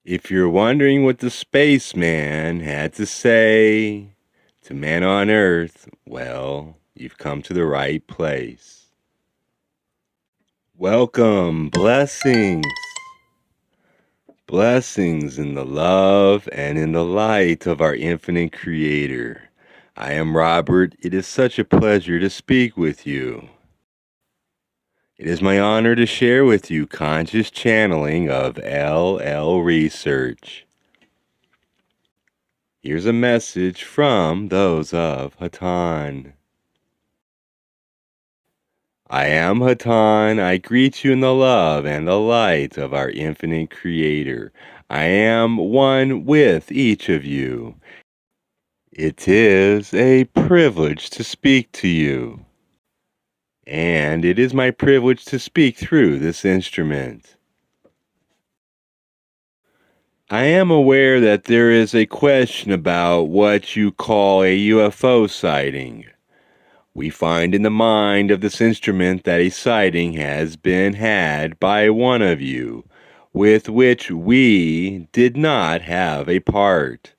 If you're wondering what the spaceman had to say to man on Earth, well, you've come to the right place. Welcome, blessings. Blessings in the love and in the light of our infinite Creator. I am Robert. It is such a pleasure to speak with you. It is my honor to share with you conscious channeling of LL Research. Here's a message from those of Hatonn. I am Hatonn. I greet you in the love and the light of our infinite Creator. I am one with each of you. It is a privilege to speak to you, and it is my privilege to speak through this instrument. I am aware that there is a question about what you call a UFO sighting. We find in the mind of this instrument that a sighting has been had by one of you, with which we did not have a part.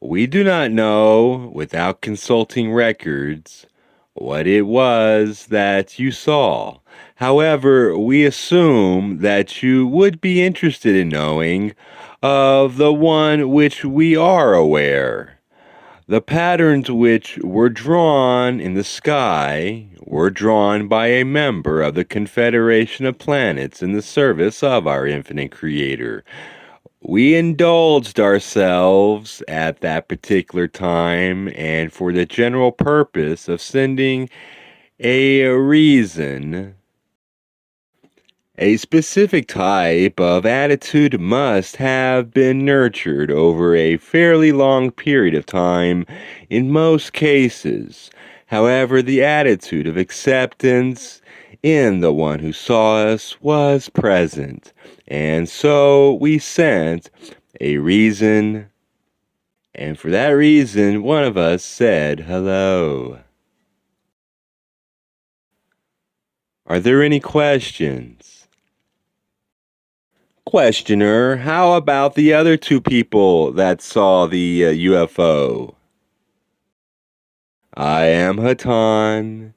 We do not know, without consulting records, what it was that you saw. However, we assume that you would be interested in knowing of the one which we are aware. The patterns which were drawn in the sky were drawn by a member of the Confederation of planets in the service of our infinite Creator. We indulged ourselves at that particular time and for the general purpose of sending a reason. A specific type of attitude must have been nurtured over a fairly long period of time in most cases. However, the attitude of acceptance in the one who saw us was present, and so we sent a reason, and for that reason, one of us said hello. Are there any questions? Questioner, how about the other two people that saw the UFO? I am Hatonn.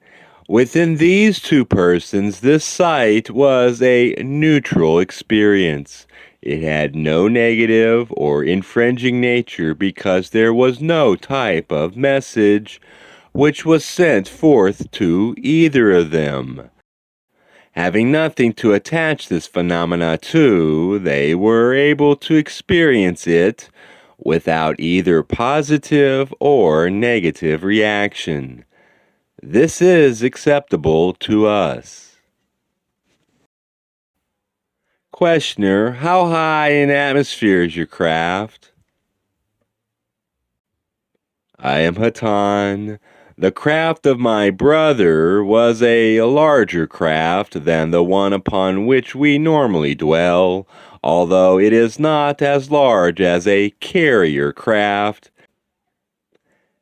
Within these two persons, this sight was a neutral experience. It had no negative or infringing nature because there was no type of message which was sent forth to either of them. Having nothing to attach this phenomena to, they were able to experience it without either positive or negative reaction. This is acceptable to us. Questioner, how high in atmosphere is your craft? I am Hatonn. The craft of my brother was a larger craft than the one upon which we normally dwell, although it is not as large as a carrier craft,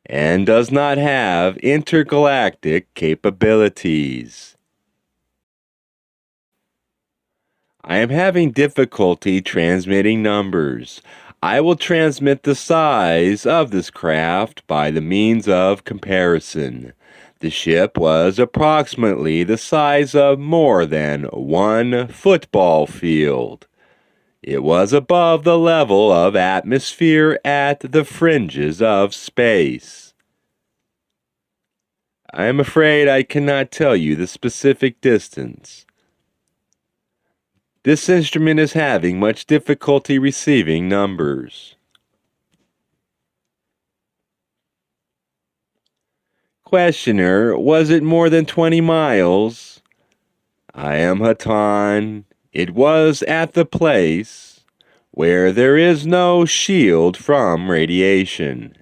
and does not have intergalactic capabilities. I am having difficulty transmitting numbers. I will transmit the size of this craft by the means of comparison. The ship was approximately the size of more than one football field. It was above the level of atmosphere at the fringes of space. I am afraid I cannot tell you the specific distance. This instrument is having much difficulty receiving numbers. Questioner, was it more than 20 miles? I am Hatonn. It was at the place where there is no shield from radiation.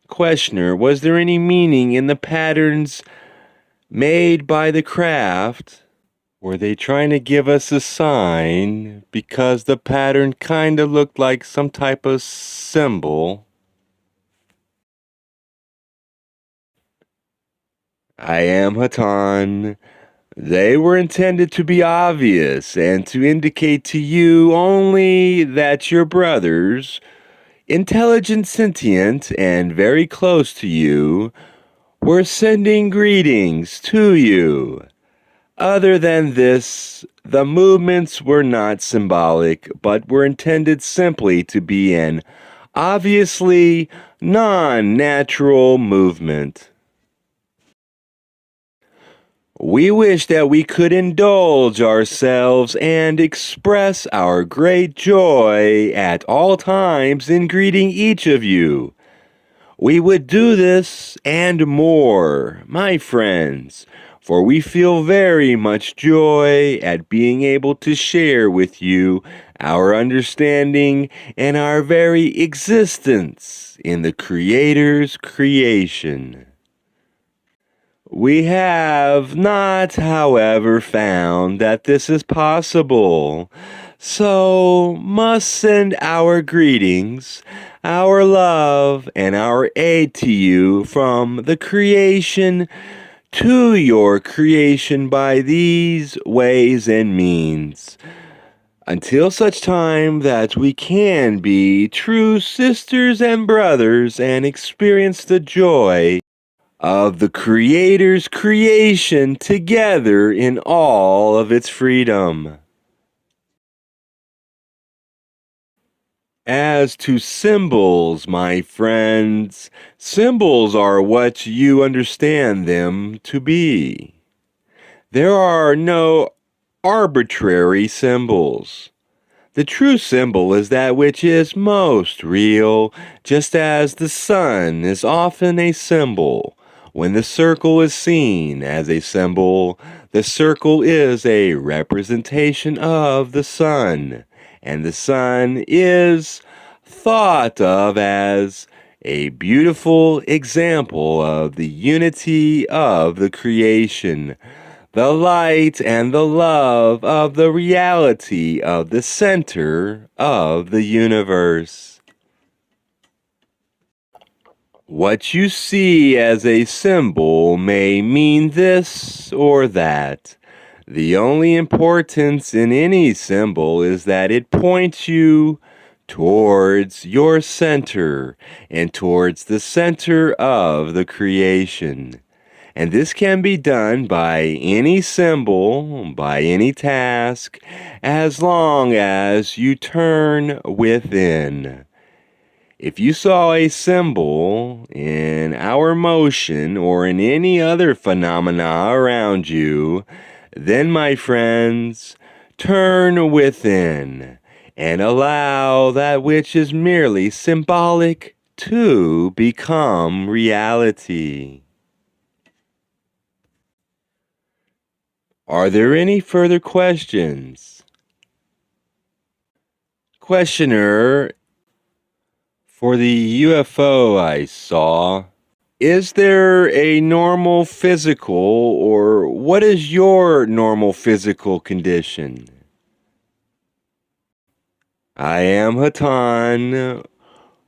Questioner, was there any meaning in the patterns made by the craft? Were they trying to give us a sign because the pattern kind of looked like some type of symbol? I am Hatonn. They were intended to be obvious and to indicate to you only that your brothers, intelligent, sentient, and very close to you, were sending greetings to you. Other than this, the movements were not symbolic, but were intended simply to be an obviously non-natural movement. We wish that we could indulge ourselves and express our great joy at all times in greeting each of you. We would do this and more, my friends, for we feel very much joy at being able to share with you our understanding and our very existence in the Creator's creation. We have not, however, found that this is possible, so must send our greetings, our love, and our aid to you from the creation to your creation by these ways and means, until such time that we can be true sisters and brothers and experience the joy of the Creator's creation together in all of its freedom. As to symbols, my friends, symbols are what you understand them to be. There are no arbitrary symbols. The true symbol is that which is most real, just as the sun is often a symbol. When the circle is seen as a symbol, the circle is a representation of the sun, and the sun is thought of as a beautiful example of the unity of the creation, the light and the love of the reality of the center of the universe. What you see as a symbol may mean this or that. The only importance in any symbol is that it points you towards your center and towards the center of the creation. And this can be done by any symbol, by any task, as long as you turn within. If you saw a symbol in our motion or in any other phenomena around you, then, my friends, turn within and allow that which is merely symbolic to become reality. Are there any further questions? Questioner, for the UFO I saw, is there a normal physical, or what is your normal physical condition? I am Hatonn.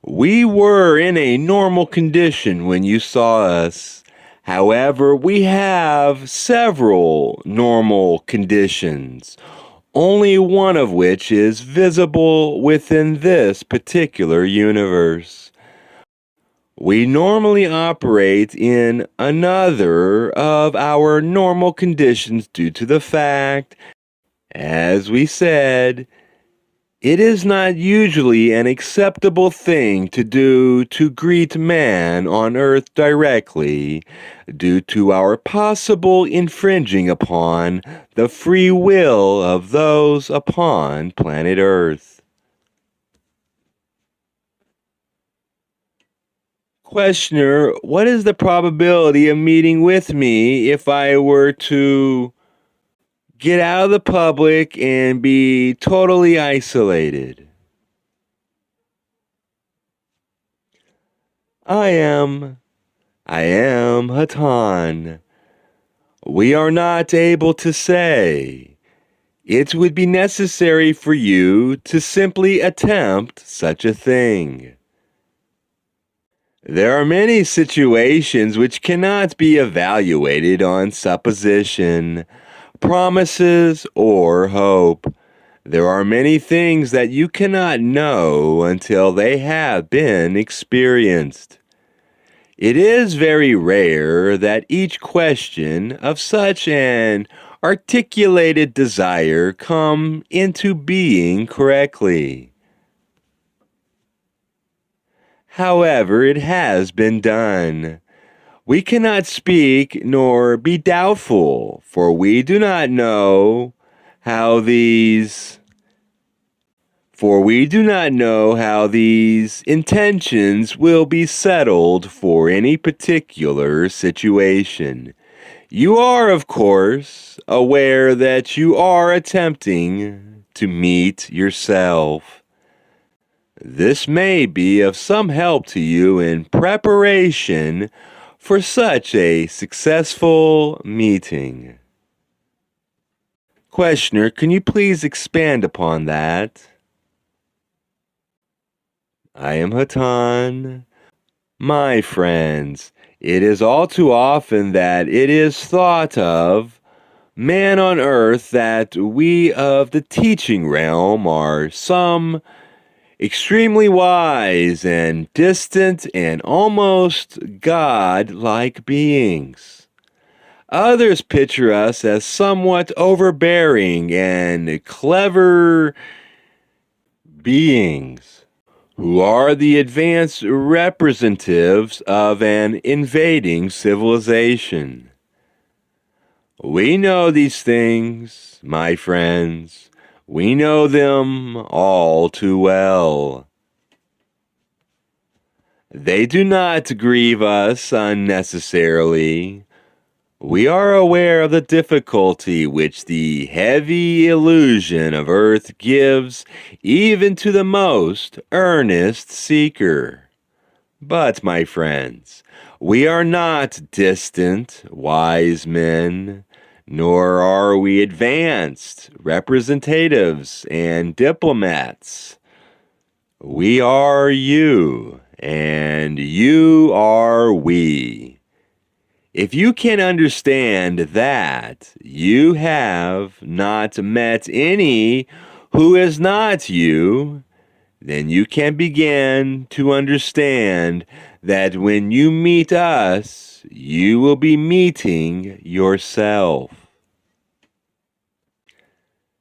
We were in a normal condition when you saw us. However, we have several normal conditions, only one of which is visible within this particular universe. We normally operate in another of our normal conditions due to the fact, as we said, it is not usually an acceptable thing to do to greet man on earth directly, due to our possible infringing upon the free will of those upon planet Earth. Questioner, what is the probability of meeting with me if I were to get out of the public and be totally isolated? I am Hatonn. We are not able to say. It would be necessary for you to simply attempt such a thing. There are many situations which cannot be evaluated on supposition. promises, or hope. There are many things that you cannot know until they have been experienced. It is very rare that each question of such an articulated desire come into being correctly. However, it has been done. We cannot speak nor be doubtful, for we do not know how these intentions will be settled for any particular situation. You are, of course, aware that you are attempting to meet yourself. This may be of some help to you in preparation for such a successful meeting. Questioner, can you please expand upon that? I am Hatonn. My friends, it is all too often that it is thought of, man on earth, that we of the teaching realm are some extremely wise and distant and almost God-like beings. Others picture us as somewhat overbearing and clever beings who are the advanced representatives of an invading civilization. We know these things, my friends. We know them all too well. They do not grieve us unnecessarily. We are aware of the difficulty which the heavy illusion of earth gives even to the most earnest seeker. But, my friends, we are not distant, wise men, nor are we advanced representatives and diplomats. We are you, and you are we. If you can understand that you have not met any who is not you, then you can begin to understand that when you meet us, you will be meeting yourself.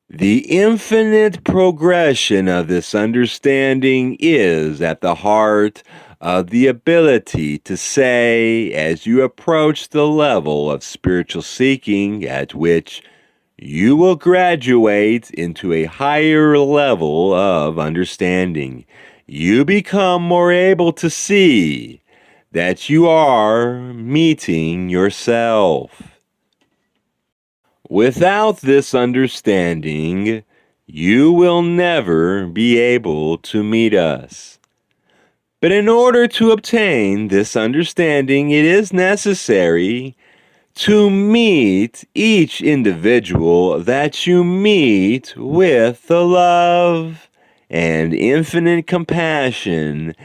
The infinite progression of this understanding is at the heart of the ability to say, as you approach the level of spiritual seeking at which you will graduate into a higher level of understanding, you become more able to see that you are meeting yourself. Without this understanding, you will never be able to meet us. But in order to obtain this understanding, it is necessary to meet each individual that you meet with the love and infinite compassion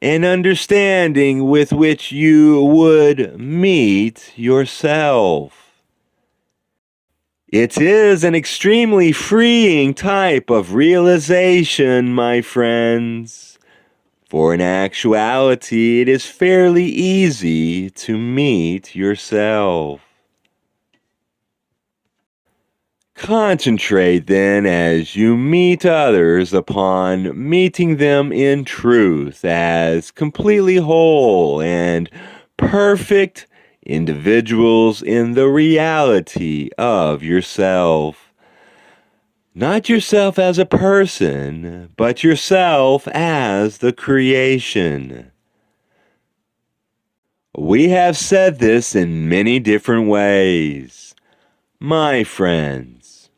and understanding with which you would meet yourself. It is an extremely freeing type of realization, my friends. For in actuality, it is fairly easy to meet yourself. Concentrate then as you meet others upon meeting them in truth as completely whole and perfect individuals in the reality of yourself. Not yourself as a person, but yourself as the creation. We have said this in many different ways, my friends,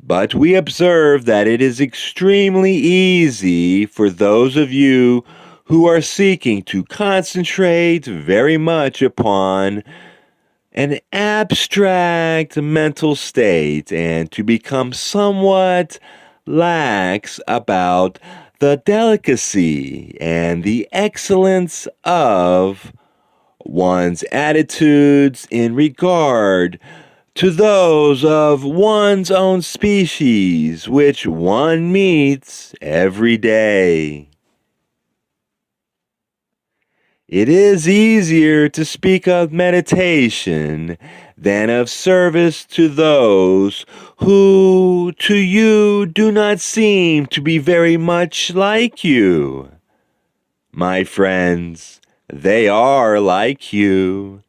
but we observe that it is extremely easy for those of you who are seeking to concentrate very much upon an abstract mental state and to become somewhat lax about the delicacy and the excellence of one's attitudes in regard to those of one's own species which one meets every day. It is easier to speak of meditation than of service to those who to you do not seem to be very much like you. My friends, they are like you.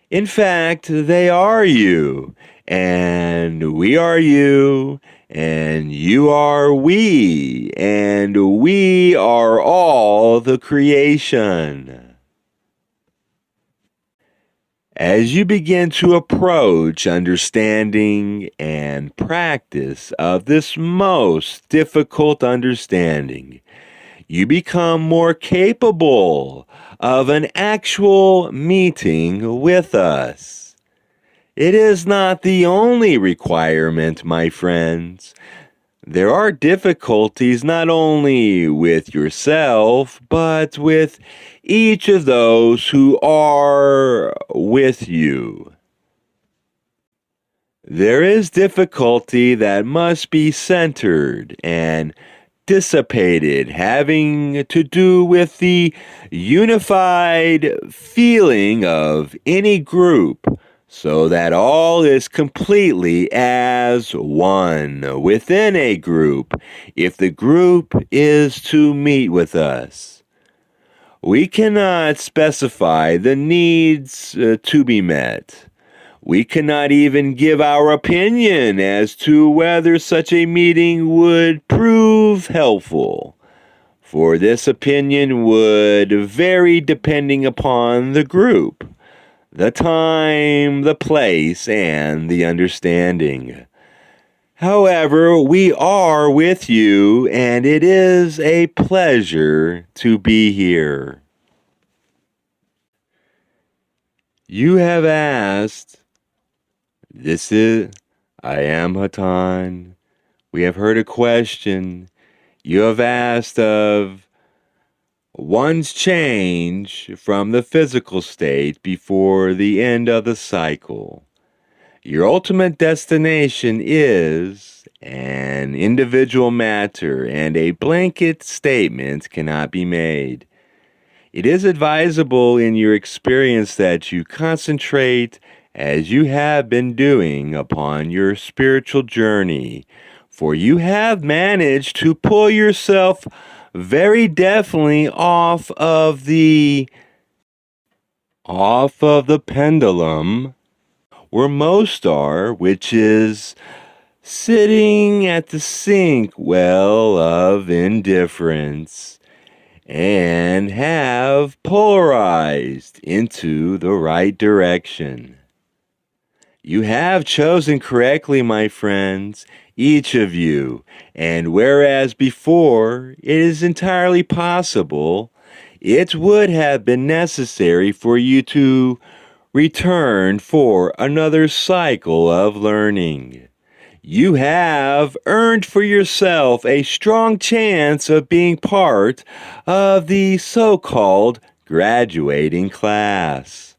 In fact, they are you, and we are you, and you are we, and we are all the creation. As you begin to approach understanding and practice of this most difficult understanding, you become more capable of an actual meeting with us. It is not the only requirement, my friends. There are difficulties not only with yourself, but with each of those who are with you. There is difficulty that must be centered and dissipated, having to do with the unified feeling of any group, so that all is completely as one within a group, if the group is to meet with us. We cannot specify the needs to be met. We cannot even give our opinion as to whether such a meeting would prove helpful, for this opinion would vary depending upon the group, the time, the place, and the understanding. However, we are with you, and it is a pleasure to be here. You have asked, I am Hatonn. We have heard a question. You have asked of one's change from the physical state before the end of the cycle. Your ultimate destination is an individual matter, and a blanket statement cannot be made. It is advisable in your experience that you concentrate, as you have been doing, upon your spiritual journey, for you have managed to pull yourself very definitely off of the pendulum where most are, which is sitting at the sink well of indifference, and have polarized into the right direction. You have chosen correctly, my friends, each of you, and whereas before it is entirely possible, it would have been necessary for you to return for another cycle of learning. You have earned for yourself a strong chance of being part of the so-called graduating class.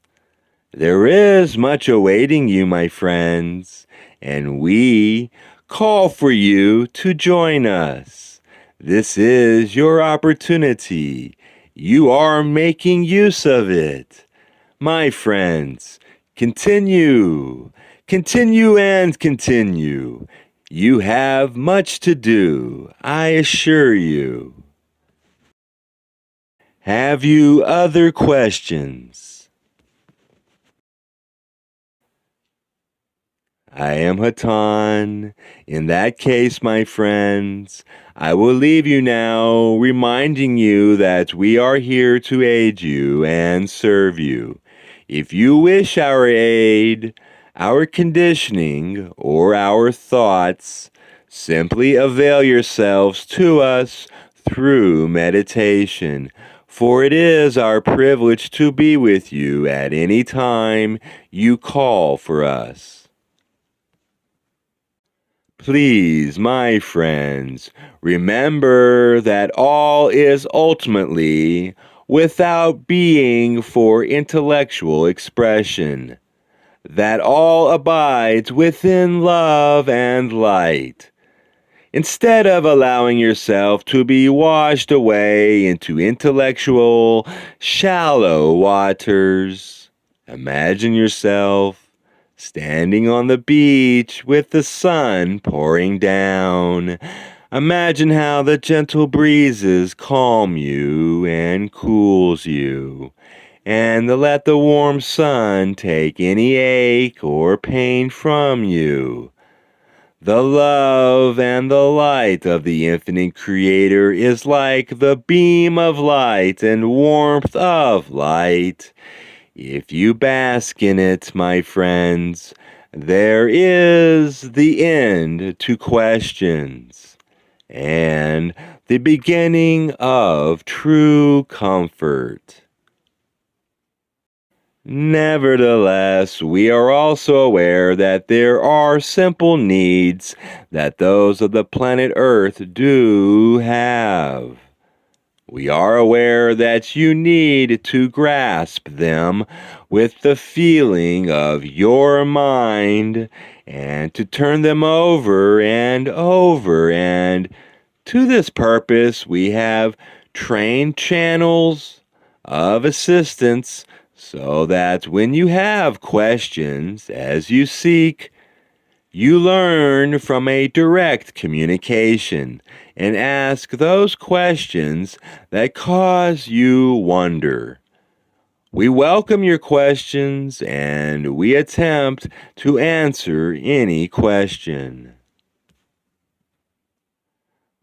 There is much awaiting you, my friends, and we call for you to join us. This is your opportunity. You are making use of it. My friends, continue and continue. You have much to do, I assure you. Have you other questions? I am Hatonn. In that case, my friends, I will leave you now, reminding you that we are here to aid you and serve you. If you wish our aid, our conditioning, or our thoughts, simply avail yourselves to us through meditation, for it is our privilege to be with you at any time you call for us. Please, my friends, remember that all is ultimately without being for intellectual expression. that all abides within love and light. Instead of allowing yourself to be washed away into intellectual, shallow waters, imagine yourself standing on the beach with the sun pouring down. Imagine how the gentle breezes calm you and cools you, and let the warm sun take any ache or pain from you. The love and the light of the infinite Creator is like the beam of light and warmth of light. If you bask in it, my friends, there is the end to questions and the beginning of true comfort. Nevertheless, we are also aware that there are simple needs that those of the planet Earth do have. We are aware that you need to grasp them with the feeling of your mind and to turn them over and over. And to this purpose, we have trained channels of assistance so that when you have questions as you seek, you learn from a direct communication and ask those questions that cause you wonder. We welcome your questions and we attempt to answer any question.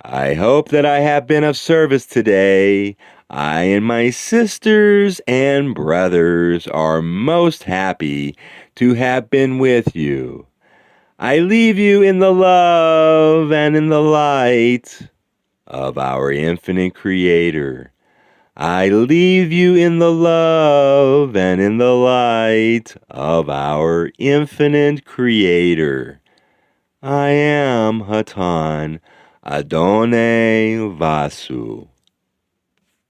I hope that I have been of service today. I and my sisters and brothers are most happy to have been with you. I leave you in the love and in the light of our infinite Creator. I leave you in the love and in the light of our infinite Creator. I am Hatonn Adonai Vasu.